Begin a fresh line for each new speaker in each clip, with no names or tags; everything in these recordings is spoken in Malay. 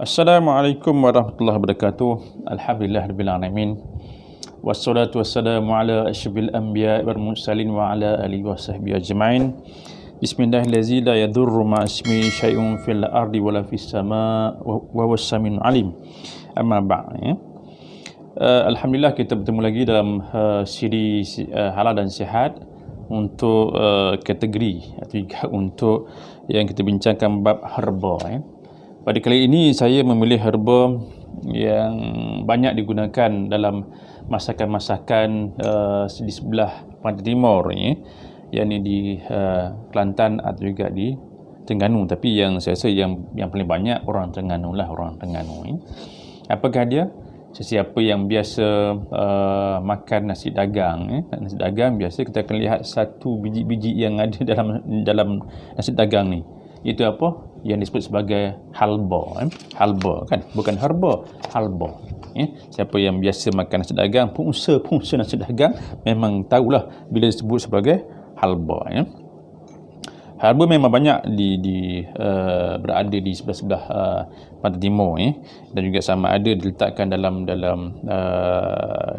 Assalamualaikum warahmatullahi wabarakatuh. Alhamdulillahirabbil alamin. Wassalatu wassalamu ala asyrafil anbiya'i wal mursalin wa ala alihi wasahbihi ajmain. Bismillahirrahmanirrahim. La yadurru ma ismi syai'un fil ardi wala fis sama' wa huwas samiul alim. Amma ba'd ya. Alhamdulillah kita bertemu lagi dalam siri halal dan sihat untuk kategori atau juga untuk yang kita bincangkan bab herba ya. Pada kali ini saya memilih herba yang banyak digunakan dalam masakan-masakan di sebelah pantai timur ya, yakni di Kelantan atau juga di Terengganu, tapi yang saya rasa yang paling banyak orang Terengganu lah, orang Terengganu ya. Apakah dia? Sesiapa yang biasa makan nasi dagang ya. Nasi dagang biasa kita akan lihat satu biji-biji yang ada dalam nasi dagang ni. Itu apa? Yang disebut sebagai halba. Halba kan? Bukan herba, halba. Siapa yang biasa makan nasi dagang, pengusaha nasi dagang memang tahulah bila disebut sebagai halba. Halba memang banyak berada di sebelah-sebelah pantai timur dan juga sama ada diletakkan dalam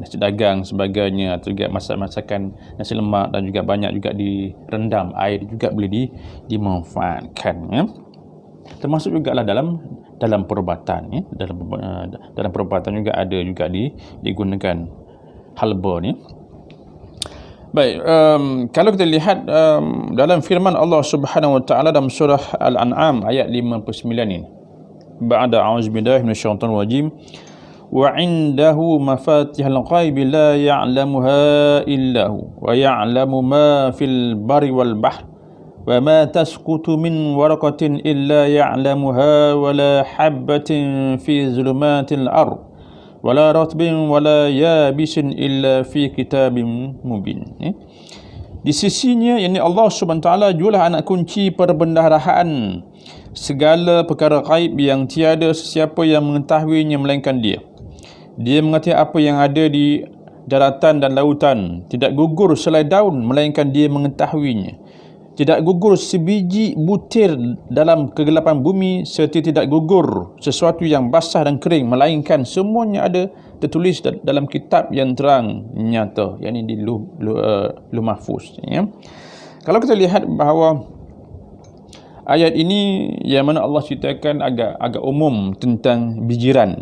nasi dagang sebagainya, atau juga masakan nasi lemak, dan juga banyak juga direndam air juga boleh dimanfaatkan termasuk juga lah dalam perubatan dalam perubatan juga ada juga digunakan halba ni. Baik, kalau kita lihat dalam firman Allah Subhanahu wa taala dalam surah Al-An'am ayat 59 ini. Ba'da a'udzubillahi minasyaitonir rajim. Wa 'indahu mafatihul ghaibi la ya'lamuha illahu wa ya'lamu ma fil barri wal bahr wa ma tasqutu min waraqatin illa ya'lamuha wa la habbatin fi zulumatil ardh wala ratbin wala yabisin illa fi kitabim mubin. Di sisinya, yakni Allah Subhanahu wa taala, jualah anak kunci perbendaharaan segala perkara gaib yang tiada sesiapa yang mengetahuinya melainkan Dia. Dia mengetahui apa yang ada di daratan dan lautan, tidak gugur selai daun melainkan Dia mengetahuinya. Tidak gugur sebiji butir dalam kegelapan bumi, serta tidak gugur sesuatu yang basah dan kering, melainkan semuanya ada tertulis dalam kitab yang terang nyata, yakni di Lauh Mahfuz ya. Kalau kita lihat bahawa ayat ini yang mana Allah ceritakan agak umum tentang bijirin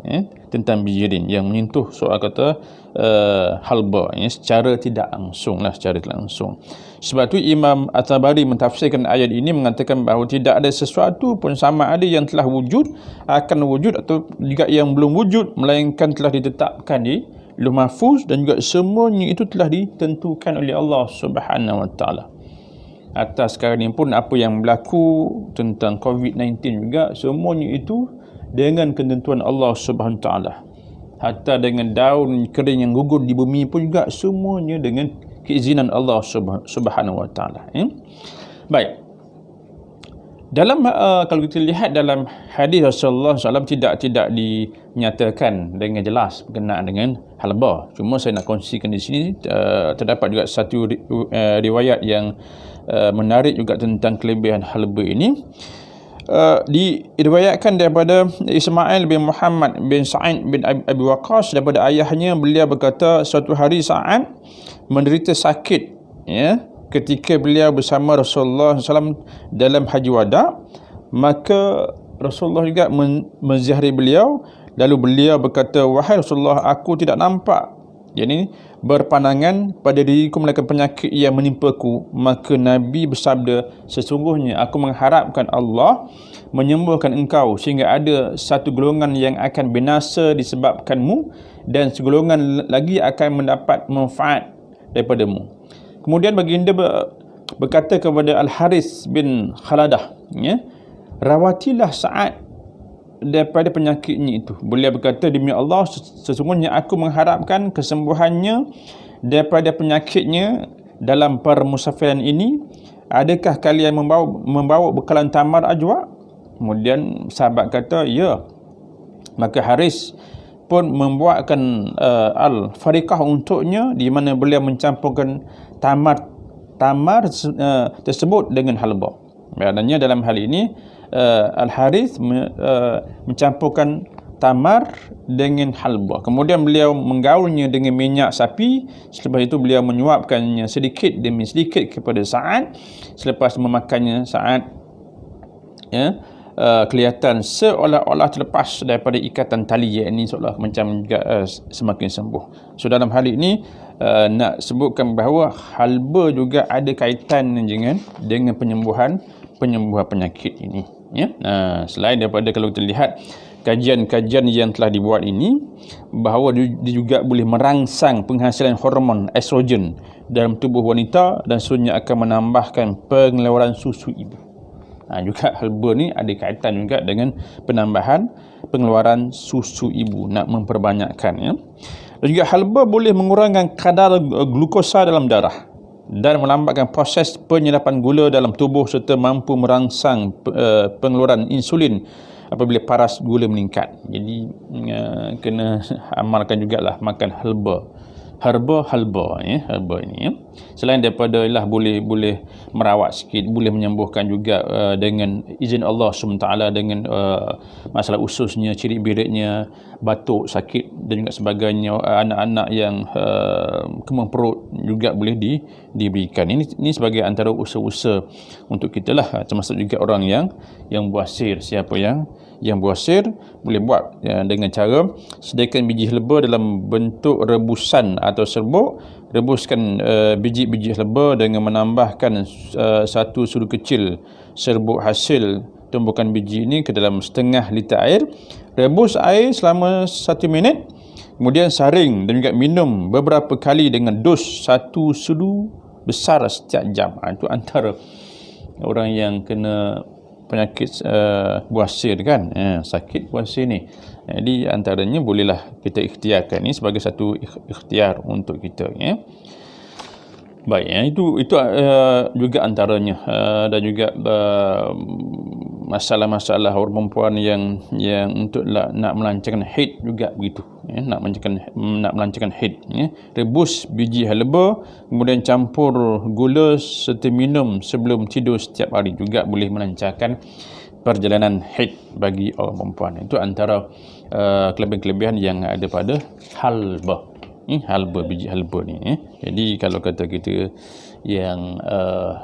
ni tentang bijirin yang menyentuh soal kata halba secara tidak langsung. Sebab tu Imam At-Tabari mentafsirkan ayat ini mengatakan bahawa tidak ada sesuatu pun, sama ada yang telah wujud, akan wujud, atau juga yang belum wujud, melainkan telah ditetapkan di Lauh Mahfuz, dan juga semuanya itu telah ditentukan oleh Allah Subhanahu wa taala. Atas sekarang ini pun apa yang berlaku tentang COVID-19 juga, semuanya itu dengan ketentuan Allah Subhanahu wa taala. Hatta dengan daun kering yang gugur di bumi pun juga semuanya dengan keizinan Allah Subhanahu wa taala. Baik. Dalam kalau kita lihat dalam hadis Rasulullah SAW tidak dinyatakan dengan jelas berkenaan dengan halba. Cuma saya nak kongsikan di sini terdapat juga satu riwayat yang menarik juga tentang kelebihan halba ini. Diriwayatkan daripada Ismail bin Muhammad bin Sa'id bin Abi Waqqas, daripada ayahnya, beliau berkata, suatu hari Sa'ad menderita sakit ketika beliau bersama Rasulullah SAW dalam haji wada, maka Rasulullah juga menziarahi beliau. Lalu beliau berkata, wahai Rasulullah, aku tidak nampak berpandangan pada diriku melainkan penyakit yang menimpaku. Maka Nabi bersabda, sesungguhnya aku mengharapkan Allah menyembuhkan engkau, sehingga ada satu golongan yang akan binasa disebabkanmu, dan segolongan lagi akan mendapat manfaat daripadamu. Kemudian baginda berkata kepada Al-Harith bin Khaladah, rawatilah Sa'ad daripada penyakitnya itu. Beliau berkata, demi Allah, sesungguhnya aku mengharapkan kesembuhannya daripada penyakitnya dalam permusafiran ini. Adakah kalian membawa bekalan tamar ajwa? Kemudian sahabat kata, ya. Maka Haris pun membuatkan al-fariqah untuknya, di mana beliau mencampurkan tamar tersebut dengan halba. Maknanya dalam hal ini Al-Harith mencampurkan tamar dengan halba. Kemudian beliau menggaulnya dengan minyak sapi. Selepas itu beliau menyuapkannya sedikit demi sedikit kepada Sa'ad. Selepas memakannya, Sa'ad kelihatan seolah-olah terlepas daripada ikatan tali, ini seolah macam juga semakin sembuh. So dalam hal ini nak sebutkan bahawa halba juga ada kaitan dengan penyembuhan penyakit ini, ya. Selain daripada kalau kita lihat kajian-kajian yang telah dibuat ini, bahawa dia juga boleh merangsang penghasilan hormon estrogen dalam tubuh wanita dan seterusnya akan menambahkan pengeluaran susu ibu. Juga halba ni ada kaitan juga dengan penambahan pengeluaran susu ibu, nak memperbanyakkan, ya. Dan juga halba boleh mengurangkan kadar glukosa dalam darah dan melambatkan proses penyerapan gula dalam tubuh serta mampu merangsang pengeluaran insulin apabila paras gula meningkat. Jadi kena amalkan jugalah makan halba, ya, halba ini, ya. Selain daripada boleh merawat sikit, boleh menyembuhkan juga dengan izin Allah SWT, dengan masalah ususnya, ciri biritnya, batuk, sakit dan juga sebagainya. Anak-anak yang kemung perut juga boleh diberikan. Ini sebagai antara usaha-usaha untuk kita lah, termasuk juga orang yang buasir. Siapa yang buasir boleh buat dengan cara sediakan biji halba dalam bentuk rebusan atau serbuk. Rebuskan biji-biji halba dengan menambahkan satu sudu kecil serbuk hasil tumbukan biji ini ke dalam setengah liter air. Rebus air selama 1 minit, kemudian saring dan juga minum beberapa kali dengan dos 1 sudu besar setiap jam. Itu antara orang yang kena penyakit buasir, kan, sakit buasir ni. Jadi antaranya bolehlah kita ikhtiarkan ni sebagai satu ikhtiar untuk kita, ya. Baik, itu juga antaranya, dan juga masalah-masalah orang perempuan yang untuk nak melancarkan haid juga begitu, ya. Nak melancarkan haid, ya. Rebus biji halba, kemudian campur gula serta minum sebelum tidur setiap hari, juga boleh melancarkan perjalanan haid bagi orang perempuan. Itu antara kelebihan-kelebihan yang ada pada halba. Halba, biji halba ni, ya. Jadi kalau kata kita yang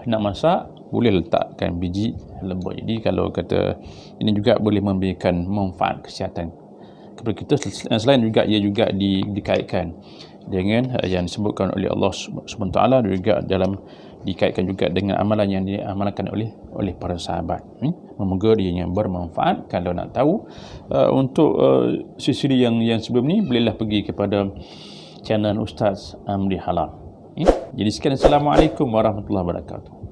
nak masak, boleh letakkan biji halba. Jadi kalau kata ini juga boleh memberikan manfaat kesihatan kepada kita. Selain juga ia juga dikaitkan dengan yang disebutkan oleh Allah SWT, juga dalam dikaitkan juga dengan amalan yang diamalkan oleh para sahabat. Semoga dia yang bermanfaat. Kalau nak tahu untuk siri yang sebelum ni, bolehlah pergi kepada channel Ustaz Amri Halal. Jadi sekian, Assalamualaikum warahmatullahi wabarakatuh.